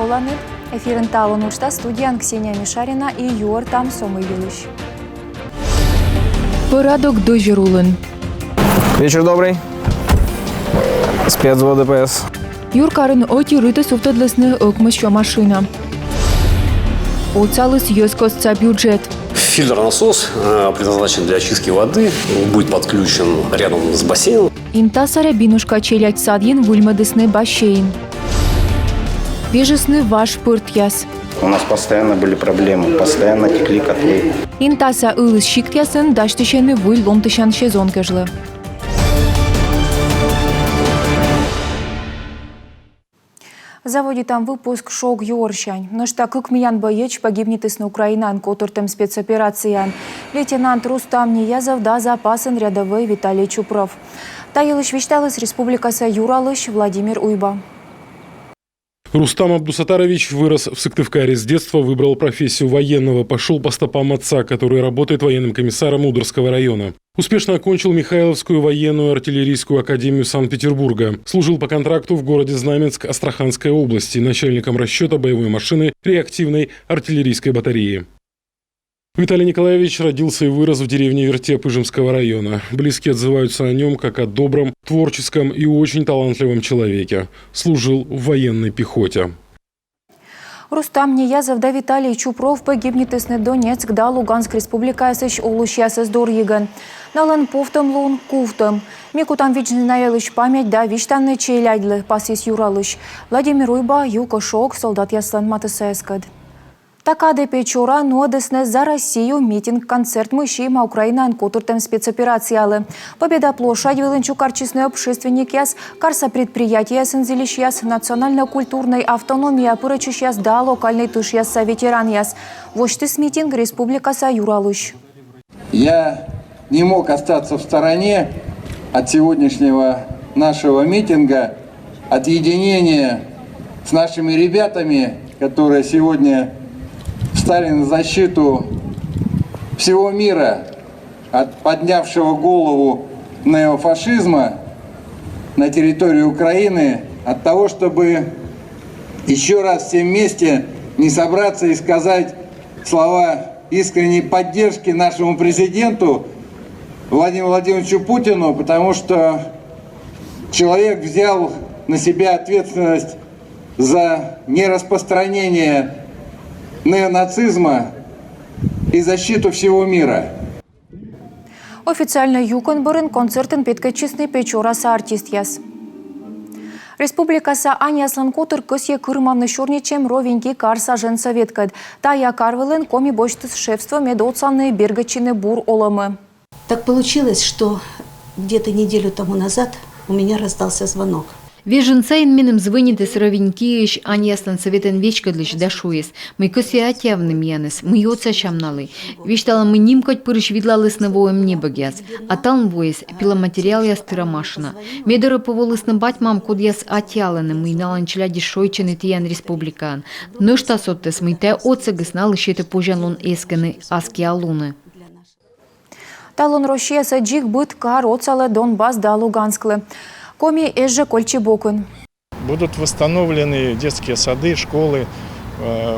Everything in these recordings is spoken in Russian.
оланы. Эфирін талын ұшта студиян Ксения Мишарина и Юр там Сомы Юлыш. Порядок дожирулын. Вечер добрый. Спецзвод ДПС. Юркарын оти рыты суфтадлысны окмыща машина. Уцалыс ёскостца бюджет. Фильтр-насос предназначен для очистки воды, будет подключен рядом с бассейном. Интасаря бинушка челять садьин вульмадысны бассейн. Бежесны ваш пыртьяс. У нас постоянно были проблемы, постоянно текли котлы. Интаса ылыс щиктясын даштышены выль ломтышан сезон кежлы. Заводи там выпуск «Шок Йорщань». Но что как миян боеч погибнет из на Украинан, котортем спецоперациян. Лейтенант Рустам Ниязов да запасын рядовой Виталий Чупров. Таилыш вещталась Республикаса Юралыш Владимир Уйба. Рустам Абдусатарович вырос в Сыктывкаре. С детства выбрал профессию военного. Пошел по стопам отца, который работает военным комиссаром Удорского района. Успешно окончил Михайловскую военную артиллерийскую академию Санкт-Петербурга. Служил по контракту в городе Знаменск Астраханской области начальником расчета боевой машины реактивной артиллерийской батареи. Виталий Николаевич родился и вырос в деревне Вертеп Ижемского района. Близкие отзываются о нем как о добром, творческом и очень талантливом человеке. Служил в военной пехоте. Рустам Ниязов да Виталий Чупров погибнет из Донецк да Луганск республика сыш улущяс из Дорьеган. Налан повтом лун куфтом. Микутам вечный наелыш память да виштанны чейляйдлы пасис юралыш. Владимир Уйба юко шок солдат яслан матысаескад. Такады печора нодесне за Россию митинг-концерт мышима Украинан котуртем спецоперациялы. Победа площадь вылынчу карчисный общественник яс, карса предприятия сензилищ яс, национально-культурной автономия пырычущ яс да локальный туш яс ветеран яс. Воштыс митинг Республика Юралыш. Я не мог остаться в стороне от сегодняшнего нашего митинга, от единения с нашими ребятами, которые сегодня встали на защиту всего мира от поднявшего голову неофашизма на территории Украины, от того, чтобы еще раз все вместе не собраться и сказать слова искренней поддержки нашему президенту Владимиру Владимировичу Путину, потому что человек взял на себя ответственность за нераспространение неонацизма и защиту всего мира. Официально юконборын концертын петкачисный печораса артист яс. Республикаса Аняслан Котыр көсье кырманны шорничем ровеньки карса женсоветкад. Тая карвелен коми бочтыс шефство медоцанные бергачины бур оломы. Так получилось, что где-то неделю тому назад у меня раздался звонок. Веженцайн минем звонит с ровенькииш, а не яслан советен вечка для ждашуес. Мы косиатявным янес, мы йоца шамналы. Вештала мы нимкать пырыш видлалыс на воем небогяс. А там воес пиломатериал яс тырамашна. Медора поволыс на батьмам код яс атялены, мы наланчляди шойчены тиян республикан. Но что соттес, мы те оцегас налышете пожалон эсканы аски алуны. Талон Рошеса джик быт кар оцале Донбасс да Лугансклы. Коми эже кольчебокын. Будут восстановлены детские сады, школы,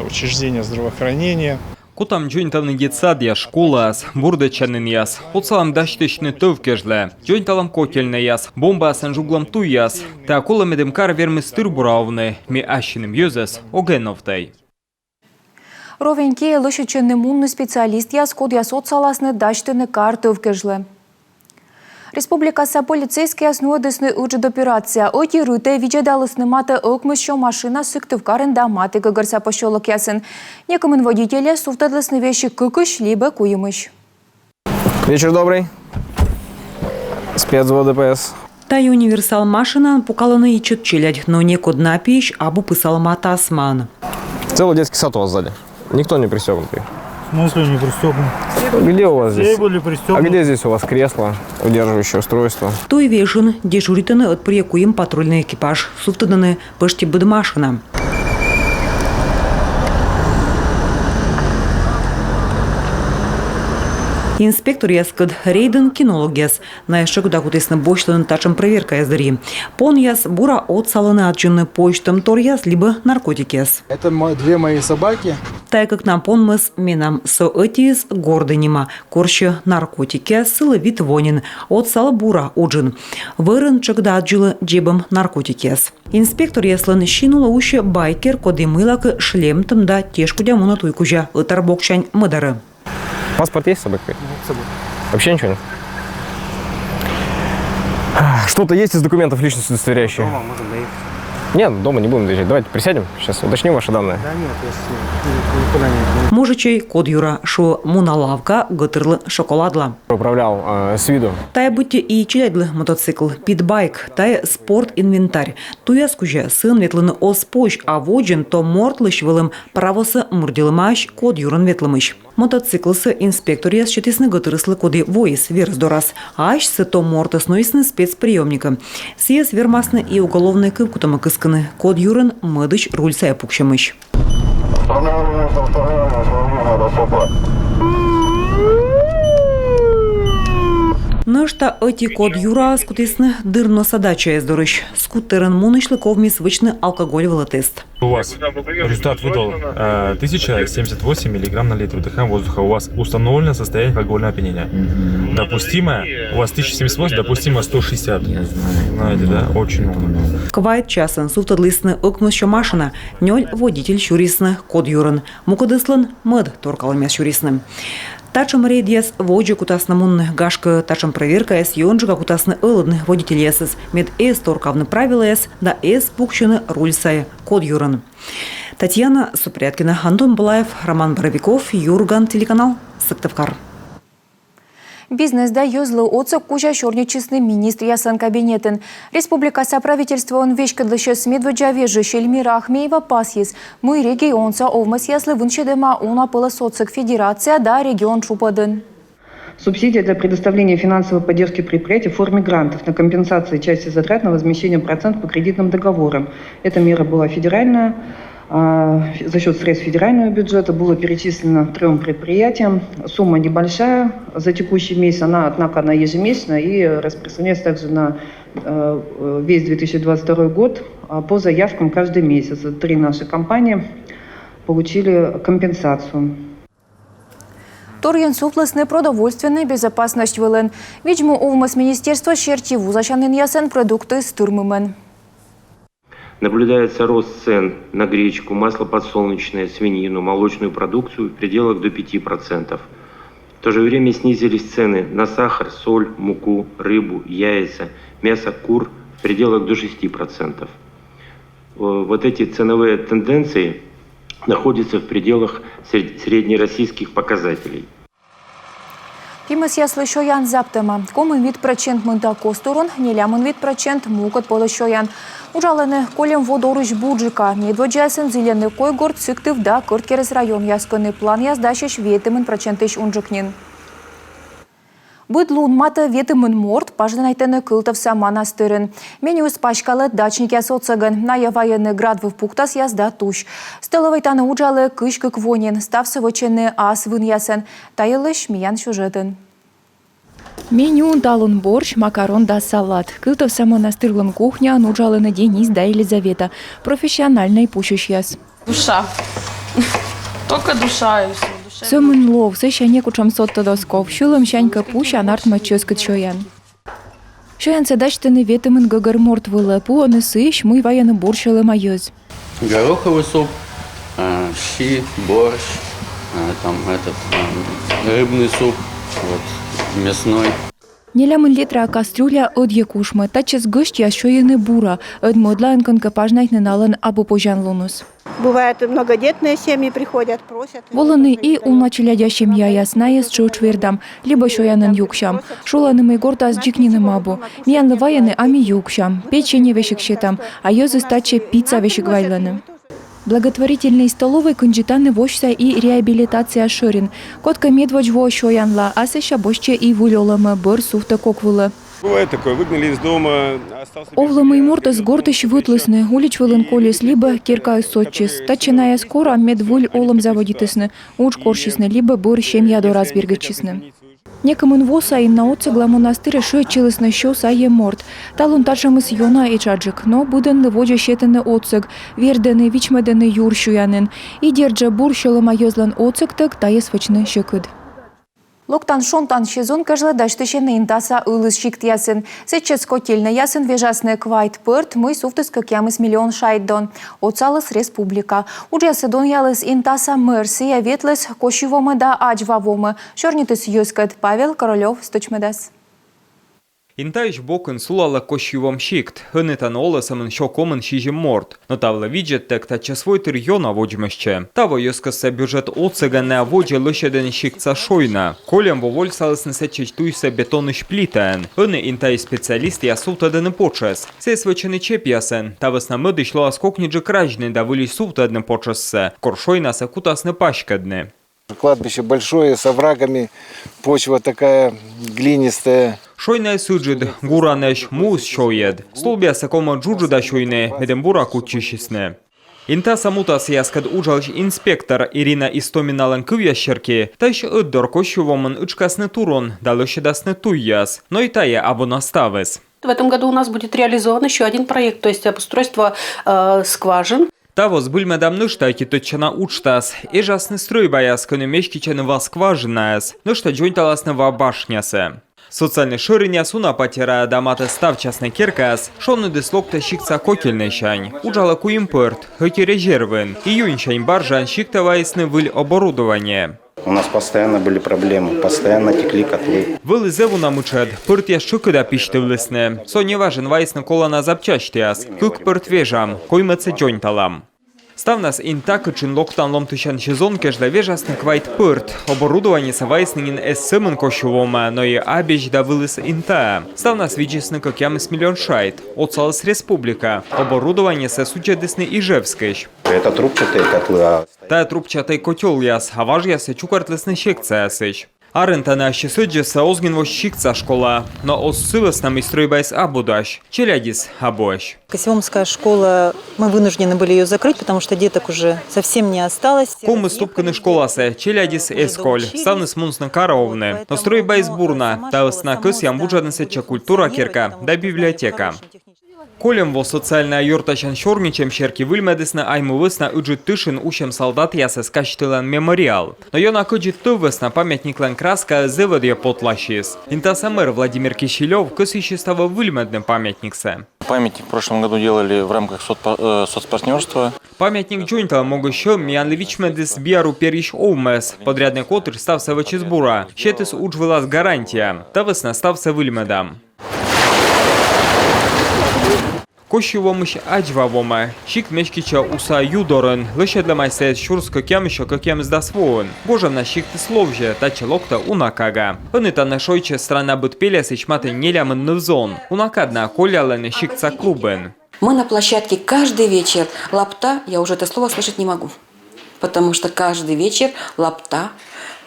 учреждения здравоохранения. Кутам джойнталны детсадья школас, бурдачанын яс. Оцалам даштышны төвкежле. Джойнталам котельны яс, бомба санжуглам ту яс. Та коламедем кар вермы стыр буравны, ми ащиным юзес огеновтай. Ровеньки лышыченны мунны специалист яс код яс оцаласны даштыны кар төвкежле. Республикаса полицейские основадысны уджид операция. Оти рыте виджедалысны маты окмыщо машина Сыктывкарын да маты гыгырса пощолок ясын. Некомын водителя суфтадлысны вещи кыкыш либо куемыш. Вечер добрый. Спецзвод ДПС. Тай универсал машина пукаланы и чет челядь, но не код напиш, абу писал мата осман. Целый детский сад у вас сзади. Никто не пристегнутый. Ну, если не пристегнут. Где у вас здесь? Все были пристегнуты. А где здесь у вас кресло, удерживающее устройство? Той вешен дежуританы от приекуем патрульный экипаж. Суфтаданы пышти быд машина. Инспектор яскад рейден кинологияс. На еще куда кутесны бочлын тачем проверка яздыри. Пон яс бура от салоны отчинны почтам тор яс либо наркотикияс. Это две мои собаки. Так как нам пон мыс менам со этиес гордынима. Корще наркотикияс сылы вид вонин. От сала бура оджин. Вырын чагда отжилы джебам наркотикияс. Инспектор яслын щинула уще байкер коды мылак шлем да тешку дямуна туйкужа. Итар бокчань мыдары. Паспорт есть с собой? Нет, с собой. Вообще ничего нет? Что-то есть из документов личности удостоверяющие? Дома можем доехать. Нет, дома не будем доезжать. Давайте присядем, сейчас уточним ваши данные. Да нет, я никуда не... Можечей код юра, шо муналавка гытырлы шоколадла. Управлял с виду. Тая будьте и челядлы мотоцикл, питбайк, тая спорт-инвентарь. Туя скуже сын ветлыны оспощ, а воджен то мортлыш вылым правосы мурдилымаш код юран ветлымыш. Мотоциклсы инспектор яс четесны гытырыслы коды воис версдорас, аш сы то мортыснойсны спецприемника. Сиес вермасны и уголовный кывкутамы кысканы. Код юран мыдыш руль сая пукшамыш. Нышта эти код юра скутесны дырно садача ездорыш. Скутерен мунышлы ковмис вычны алкоголь тест. У вас результат выдал 1078 миллиграмм на литр дыхания воздуха. У вас установлено состояние алкогольного опьянения. Допустимое, у вас 1078, допустимо 160. Знаете, да? Очень много. Квайт часен суфтадлисны окмыща машина, нёль водитель щурисны код юран. Мукадыслан мыд торкалымяс щурисны. Тачем рейдьяс воджи кутасны мунны гашка, тачем проверка яс йонжига кутасны ылыдны водитель ясыз. Мед эс торкавны правила яс, да эс пукшины руль сай код юран. Татьяна Супряткина, Антон Балаев, Роман Боровиков, Юрган, телеканал Сыктывкар. Бизнес да юзлы отца кужа шорничесный министр ясан кабинетен. Республикаса правительства он вешкадлыше смедводжа вежи Шельмира Ахмеева пасьес. Мы регионца овмас яслы вынчедема уна пыла социк федерация да регион чупадын. Субсидия для предоставления финансовой поддержки предприятий в форме грантов на компенсации части затрат на возмещение процентов по кредитным договорам. Эта мера была федеральная. За счет средств федерального бюджета было перечислено 3 предприятиям. Сумма небольшая за текущий месяц, однако она ежемесячная и распространяется также на весь 2022 год по заявкам каждый месяц. 3 наши компании получили компенсацию. Торген суплесны продовольственная безопасность вылен. Видимо, овмас министерства щертиву зачанын ясен продукты стырмымен. Наблюдается рост цен на гречку, масло подсолнечное, свинину, молочную продукцию в пределах до 5%. В то же время снизились цены на сахар, соль, муку, рыбу, яйца, мясо кур в пределах до 6%. Вот эти ценовые тенденции находятся в пределах среднероссийских показателей. Пимас яслы шоян заптема. Комын вид процент мында косторон, нелямын вид процент мукот полы шоян. Ужалыны колем водорыш буджика. Медводжасын зеленый койгор цыктыв да кырткерес район яскыны план яздашыш ветымын процентыш унжыкнин. Быдлун мата ветымын морт пажданайтыны кылтывса манастырын. Менюс пашкалы дачник ясоцыгын. Ная военный град в пуктас язда туш. Стеловайтаны ужалы кышкык вонин. Ставсы вычыны ас вын ясын. Тайылыш миян сюжетын. Меню далын борщ, макарон да салат. Кылтывса монастырлым кухня, нуджалыны Денис да Елизавета. Профессиональный пушищ яс. Душа. Только душа и все. Сөмін лов, сөшәне кучам сотты досков, шылым шанька пуша нартма ческат шоян. Шоян садачтыны ветымын гагар морт вылы, пуаны сыш, мы военный борщылы майоз. Гороховый суп, щи, борщ, рыбный суп, вот, мясной. Нелямын литра кастрюля одье кушмы, тачес гыщ я шояны бура, одмодлайн конкопажнайны налын абу пожан лунус. Бывает, многодетные семьи приходят, просят. Волыны и умачилядя семья ясная с чучвердам, либо шоянын юкшам. Шуланым и горда с джикниным абу. Миян лываяны ами юкшам, печенье вешек щитам, а ёзы стаче пицца вешек вайланы. Благотворительный столовой конжитаны вошся и реабилитация шорин. Котка медводь во шоянла, а сеща бошче и вулёлама бор суфта коквула. Бывает такое, выгнали из дома, остался... Овлама и мортас гордыш вытлысны, улич вылын колес, либо киркаю сотчис. Тачиная скоро медвуль олом заводитысны, уч коршисны, либо бор щемья до разбергачисны. Некамын воса и на оцегла монастыря шечилась на щё сае морд. Талун тачамыс йона и чаджик, но буден лыводжа щетены оцег, вердены вичмедены юршуянын. И держа бурщола майозлан оцег так таес вачны щекыд. Локтан шонтан сезон каждый даштышен интаса улыс шиктясын. Сейчас котельный ясын вежасны квайт пырт, мы суфтыс какямыс миллион шайдон. Оцалыс республика. Уджасы дон ялыс интаса мерсия ветлес кощевомы да аджвавомы. Шорнитыс юскат Павел Королёв сточмедас. Интаиш бокын сулала кощевом шикт, хынытан олысымын шокомын шижем морд. Но тавла виджеттек та часвой тырьона воджмешче. Таво ёскаса бюджет оцеганне воджа лышеден шиктса шойна. Колем воволь салысны сечечтуйся бетоны шплитаен. Хыны интай специалист ясултадыны почес. Сес вычыны чеп ясен. Тавыс на мыды шло оскокниджи кражны да выли султадны почессе. Коршойна сакутасны пашкадны. Кладбище большое, с оврагами, почва такая глинистая. Шойная суджид, гуранеш мус шоед. Столбя сакома джуджуда шойне, медембура кутчишисне. Инта самутас яскад ужалж инспектор Ирина Истоминалан кывящерки, тайш ыддор кощувоман ычкасны турон, далышедасны туйяс, но и тая абонаставес. В этом году у нас будет реализован еще один проект, то есть обустройство скважин. Тавос бульмедам нышта киточана учтас, и жасны стройбаяс, көнемешкичаны воскважинаяс, нышта джойнталасны башнясе. Социальный шириня суна потера дамата ставчасны керкас, шонны дислокта щикца котельный шань, ужала куимпорт, хэти резервын, июнь шань баржан щиктавайсны выль оборудование. У нас постоянно были проблемы, постоянно текли котлы. Вылы зеву намучат, пырт я щукыда пиштывлысны, со не важен вайсны колана запчаштиас, кык пырт вежам, коймыцы джойнталам. Ставнас интакычын локтан ломтышан сезон кежда вежасны квайт пырт, оборудование савайснын эссымын кощувома, но и абеж да вылыс инта. Ставнас виджесны какямыс миллион шайт, оцалыс республика, оборудование сосучадысны Ижевскыш. Это трубчатые котлы, Та трубчатый котел яс, а важ ясы чукартлысны щекция сыш. Арентана щесыджеса озгин щикца школа, но оссывасным и стройбайс абудаш, челядис абош. Косевомская школа, мы вынуждены были ее закрыть, потому что деток уже совсем не осталось. Комы ступканы школасе, челядис эсколь, ставны смунсны караовны, но стройбайс бурна, та весна кыс ямбуджаднысеча культура кирка, да библиотека. Колем во социальная юртачан шорничем щерки выльмедесна айму весна уджит тышин ущем солдат ясе скачтылан мемориал. Но ёна кыджит ту весна памятниклан краска зеводья потлащис. Интасамер Владимир Кишелев кысище става выльмедным памятниксе. Памятник в прошлом году делали в рамках соцпартнерства. Памятник джойнта могущо Мианлевич Медес Биару Периш Оумес, подрядный котр стався вачизбура, щетис уджвилас гарантия, та весна стався выльмедам. Кощевомыш аджвавома, щик мешкича уса юдорен, лише для майсе шурско кемшо какем здасвоен. Божа на щик ты словже, та челокта унакага. Оныта на шойче страна бут пелес и шматы нелямын нывзон. Унакадна колялен щикца клубен. Мы на площадке каждый вечер. Лапта, я уже это слово слышать не могу. Потому что каждый вечер лапта,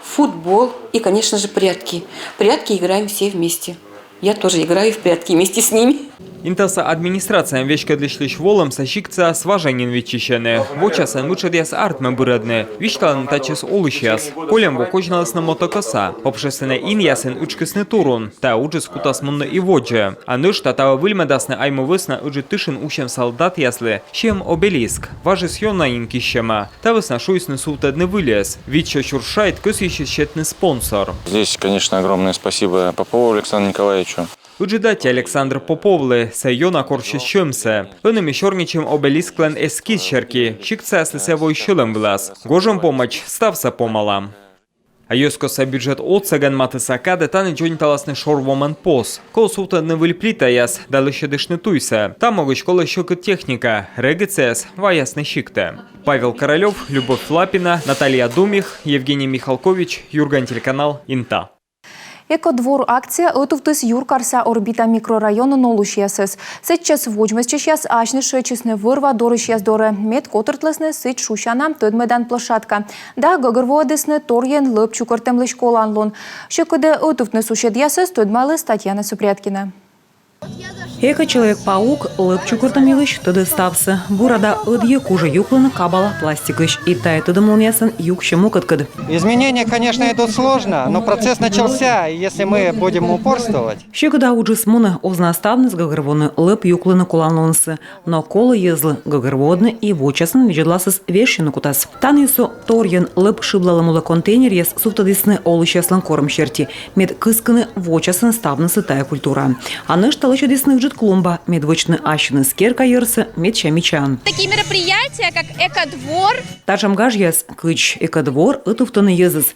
футбол и, конечно же, прятки. Прятки играем все вместе. Я тоже играю в прятки вместе с ними. Интаса администрация вещка длишлиш волом сащикца сважанин вичищене. Вочасан мучадяс артме бырадне. Вишталан тачес олышяс. Колем вокочналас на мотокоса. Общественне иньясен учкесны турун. Та уджис кутас мунна и водже. А нышта тава выльмедасне айму весна уджи тышин ущем солдат ясле. Чем обелиск. Важис йона инкищема. Та весна шуйсны султадны вылез. Вича чуршайт кысищи щетный спонсор. Здесь, конечно, огромное спасибо Попову Александру Николаевичу. Уджидати Александр Поповлы, сайона корщищемсе. Оными шорничем обелисклен эскиз щерки, щикца слесевой щелем влас. Гожем помощь стався помалам. А ёскоса бюджет оцеган матысака детаны джойнталасны шорвоман пос. Кол султадны выльплитаяс, далыще дышны туйся. Там могыч кола щекот техника, регицес, ваясны щикте. Павел Королёв, Любовь Лапина, Наталья Думих, Евгений Михалкович, Юрган телеканал Инта. Екодвор акция отувтыс юркарса орбита микрорайона нолушьясыз. Сейчас воджмес чешьяс ашны шечесны вырва дорышьяс доре. Мед котыртлысны сыч шушана төдмедан площадка. Да гагырводысны торьен лып чукыртемлы школанлон. Шекуде отувтны сушедьясыз төдмалы Татьяна Супряткина. Эка Человек-паук лып чукыртамилыш тыды ставсы. Burada ыдье кужа юкланы кабала пластикыш. И тай тыды мылмясын юкши мукыткыды. Изменения, конечно, идут сложно, но процесс начался, и если мы будем упорствовать. Щекода уджис муны ознаставны с гагарвоны лып юкланы куланлонсы. Но колы езлы гагарводны и вочасын виджедласыз вешшины кутас. Танысу торьян лып шиблалы мула контейнер ес суфтадысны олышяслан корм черти. Мед кысканы вочасын ставнысы тая культура. Аныш талыча десных жит клумба, медвочны ащины скерка ерсы, медча мечан. Такие мероприятия, как экодвор. Тачам гажьяс кыч экодвор ытуфтаны езыс.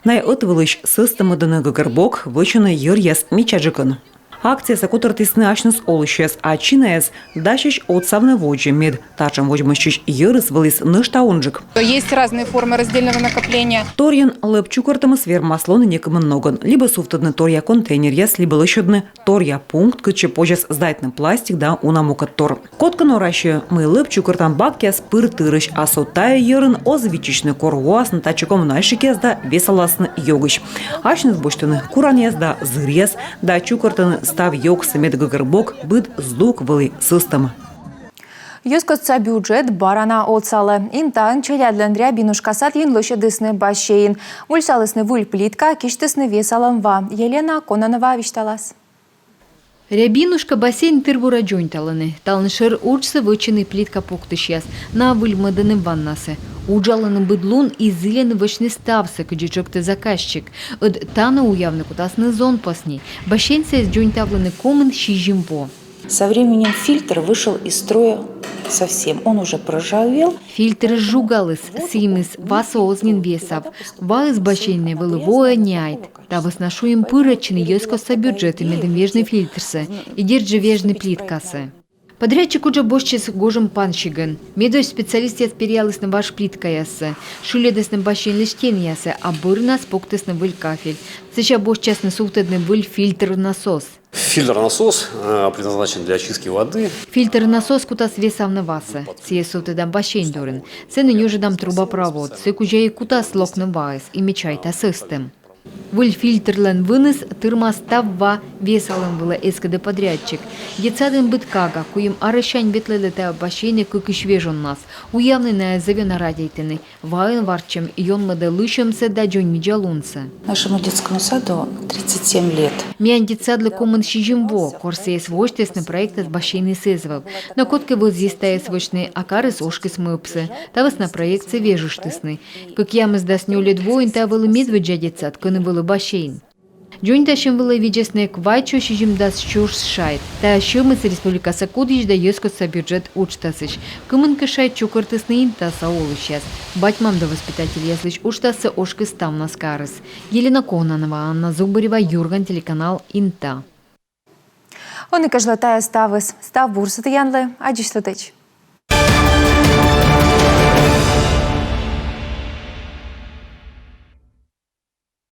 Най ытвылыш сыстымы дыны гагарбок вычыны ер ес мечаджикын. Акция сакутартысны ащныс олышяс, а чинаяс дащищ отсавны воджи мед. Тачам воджмыщищ ерыс вылыс ныштаунджик. Есть разные формы раздельного накопления. Торьян лып чукартамы свер маслоны некому многон. Либо суфтадны торья контейнер яс, либо лыщадны торья пункт, кыче почас сдайтны пластик да унамукат тор. Котка норащи мы лып чукартам бакяс пыртырыш, а сотая ерын озвичичны корвуасны тачиком найшикес да весаласны йогыш. Ащныс боштаны куранес да зырес, да чукартаны став йогсы мед гагарбок быд сдук вылы система. Юскотца бюджет барана отсалы. Интан челядлен рябинушкасат юнлышы дысны башейн. Ульсалысны вуль плитка, киштысны весаланва. Елена Кононова вишталас. Рябинушка бассейн тырбура джойнталыны. Талнышыр урчсы вычыны плитка поктышяс. На выльмадыны ваннасы. Уджалыны быдлун и зылены вычны ставсы, кыджичокты заказчик. Од таны уявны кутасны зон пасни. Бассейн сэс джойнтавлыны комын щижимбо. Со временем фильтр вышел из строя совсем. Он уже проржавел. Фильтр сжугалыс, симыс, васоознин весав. Ваыз башейны вылывое няйт. Да восношуем пырочны ёскоса бюджеты медемвежны фильтрсы. И держи вежны плиткасы. Подрядчик уже бошчес гожем панщиган. Медой специалист периалыс на ваш плитка ясы. Шуледес на башейн лиштен ясы, а бырна споктес на выль кафель. Сыча бошчес на суфтедный выль фильтр-насос. Фильтр-насос предназначен для очистки воды. Фильтр-насос кутас весав на васы. Сие суфтедам башейн дурен. Цены нюжедам трубопровод. Сыкужай кутас локны вайс и мечайта систем. Выль фильтрлен вынес тырма ставва весалым было эскады подрядчик. Децадын быткага, куем арышань ветлелета башейны кукиш вежон нас. Уявны на завена радийтыны. Ваен варчем ион мадалышемся да джон миджалунца. Нашему детскому саду 37 лет. Миян детсадлы комын шижимбо. Корсе свойштесны проекта с башейны сезвал. На котке вот здесь тая свойчны акары с ошкой смыпсы. Тавас на проекте вежуштесны. Как ямыз дасню лет воин тавылы медведжа детсад, кыны было бассейн. Джон тащим было видесны квайчо шижим дас чуш шайт. Та шумыс республикаса кудиш да ёскотса бюджет учтасыш. Кымын кышайт чукартысны интаса олышяс. Батьмам да воспитатель яслыш учтасы ошкы стам наскарыс. Елена Кононова, Анна Зубарева, Юрган, телеканал Инта. Он и каждая ставыс. Став бурсы тыянлы, аджиштатыч.